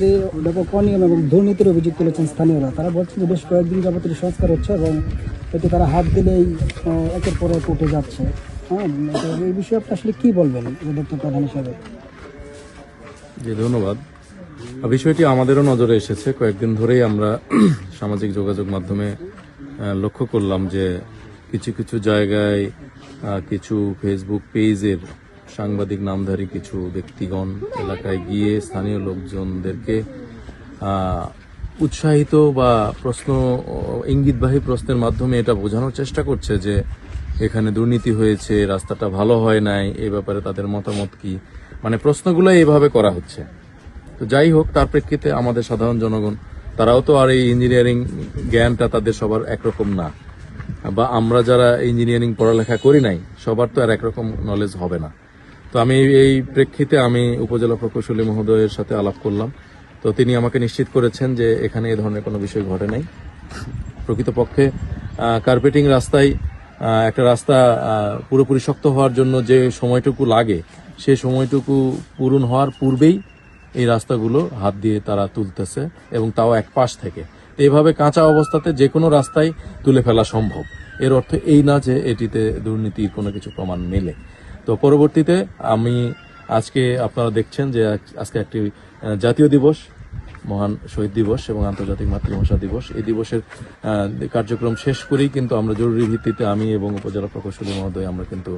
যে ব্যাপক অনিয়ম এবং দুর্নীতির অভিযোগ তুলেছেন স্থানীয়রা। তারা বলছেন যে বেশ কয়েকদিন যাবত এটি সংস্কার হচ্ছে এবং এতে তারা হাত দিলেই একের পর এক উঠে যাচ্ছে। হ্যাঁ, তো এই বিষয়ে আপনি আসলে কি বলবেন অধিদপ্তর প্রধান হিসাবে? জি, ধন্যবাদ। বিষয়টি আমাদেরও নজরে এসেছে। কয়েকদিন ধরেই আমরা সামাজিক যোগাযোগ মাধ্যমে লক্ষ্য করলাম যে কিছু কিছু জায়গায় কিছু ফেসবুক পেজের সাংবাদিক নামধারী কিছু ব্যক্তিগণ এলাকায় গিয়ে স্থানীয় লোকজনদেরকে উৎসাহিত বা ইঙ্গিতবাহী প্রশ্নের মাধ্যমে এটা বোঝানোর চেষ্টা করছে যে এখানে দুর্নীতি হয়েছে, রাস্তাটা ভালো হয় নাই, এ ব্যাপারে তাদের মতামত কি, মানে প্রশ্নগুলো এইভাবে করা হচ্ছে। তো যাই হোক, তার প্রেক্ষিতে আমাদের সাধারণ জনগণ তারাও তো আর এই ইঞ্জিনিয়ারিং জ্ঞানটা তাদের সবার একরকম না, বা আমরা যারা ইঞ্জিনিয়ারিং পড়ালেখা করি নাই সবার তো আর একরকম নলেজ হবে না। তো আমি এই প্রেক্ষিতে আমি উপজেলা প্রকৌশলী মহোদয়ের সাথে আলাপ করলাম। তো তিনি আমাকে নিশ্চিত করেছেন যে এখানে এ ধরনের কোনো বিষয় ঘটে নাই। প্রকৃতপক্ষে কার্পেটিং রাস্তায় একটা রাস্তা পুরোপুরি শক্ত হওয়ার জন্য যে সময়টুকু লাগে সেই সময়টুকু পূরণ হওয়ার পূর্বেই এই রাস্তাগুলো হাত দিয়ে তারা তুলতেছে, এবং তাও এক পাশ থেকে। এইভাবে কাঁচা অবস্থাতে যে কোনো রাস্তায় তুলে ফেলা সম্ভব। এর অর্থ এই না যে এটিতে দুর্নীতির কোনো কিছু প্রমাণ মেলে। তো পরবর্তীতে আমি আজকে আপনারা দেখছেন যে আজকে একটি জাতীয় দিবস, মহান শহীদ দিবস এবং আন্তর্জাতিক মাতৃভাষা দিবস। এই দিবসের কার্যক্রম শেষ করেই কিন্তু আমরা জরুরি ভিত্তিতে আমি এবং উপজেলা প্রকৌশলী মহোদয় আমরা কিন্তু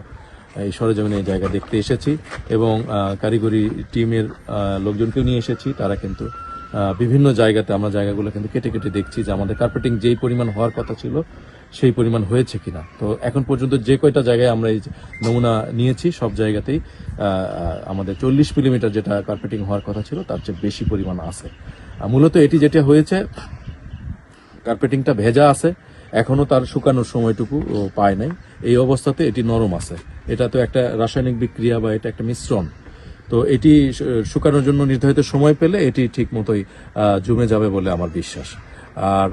এই সরেজমিনে এই জায়গা দেখতে এসেছি, এবং কারিগরি টিমের লোকজনকেও নিয়ে এসেছি। তারা কিন্তু বিভিন্ন জায়গাতে আমরা জায়গাগুলো কিন্তু কেটে কেটে দেখছি যে আমাদের কার্পেটিং যেই পরিমাণ হওয়ার কথা ছিল সেই পরিমাণ হয়েছে কিনা। তো এখন পর্যন্ত যে কয়টা জায়গায় আমরা এই নমুনা নিয়েছি সব জায়গাতেই আমাদের 40 মিলিমিটার যেটা কার্পেটিং হওয়ার কথা ছিল তার চেয়ে বেশি পরিমাণ আছে। মূলত এটি যেটা হয়েছে, কার্পেটিংটা ভেজা আছে, এখনো তার শুকানোর সময়টুকু পায় নাই। এই অবস্থাতে এটি নরম আছে। এটা তো একটা রাসায়নিক বিক্রিয়া বা এটা একটা মিশ্রণ। তো এটি শুকানোর জন্য নির্ধারিত সময় পেলে এটি ঠিক মতোই জমে যাবে বলে আমার বিশ্বাস। আর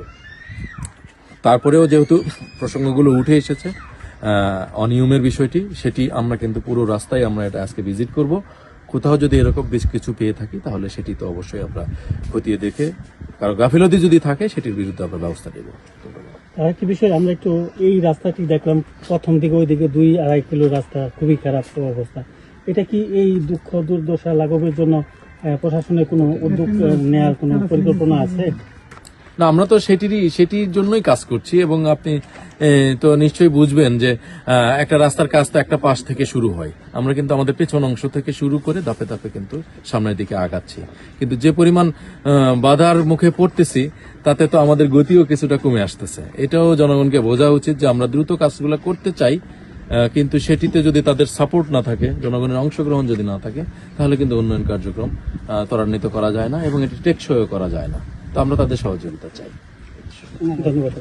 তারপরেও যেহেতু প্রসঙ্গগুলো উঠে এসেছে অনিয়মের বিষয়টি, সেটি আমরা কিন্তু পুরো রাস্তায় আমরা এটা আজকে ভিজিট করব। কোথাও যদি এরকম বেশ কিছু পেয়ে থাকি তাহলে সেটি তো অবশ্যই আমরা খতিয়ে দেখে, কারো গাফিলতি যদি থাকে সেটির বিরুদ্ধে আমরা ব্যবস্থা নেব। আরেকটি বিষয়, আমরা একটু এই রাস্তাটি দেখলাম প্রথম দিকে ওইদিকে 2-2.5 কিলো রাস্তা, খুবই খারাপ অবস্থা। এটা কি এই দুঃখ দুর্দশা লাঘবের জন্য প্রশাসনের কোনো উদ্যোগ নেওয়ার কোনো পরিকল্পনা আছে? না, আমরা তো সেটির জন্যই কাজ করছি, এবং আপনি তো নিশ্চয়ই বুঝবেন যে একটা রাস্তার কাজ তো একটা পাশ থেকে শুরু হয়। আমরা কিন্তু আমাদের পেছন অংশ থেকে শুরু করে ধাপে ধাপে কিন্তু সামনের দিকে আগাচ্ছি। কিন্তু যে পরিমাণ বাধার মুখে পড়তেছি তাতে তো আমাদের গতিও কিছুটা কমে আসতেছে। এটাও জনগণকে বোঝা উচিত যে আমরা দ্রুত কাজগুলো করতে চাই, কিন্তু সেটিতে যদি তাদের সাপোর্ট না থাকে, জনগণের অংশগ্রহণ যদি না থাকে, তাহলে কিন্তু উন্নয়ন কার্যক্রম ত্বরান্বিত করা যায় না এবং এটি টেকসইও করা যায় না। তো আমরা তাদের সহযোগিতা চাই। ধন্যবাদ।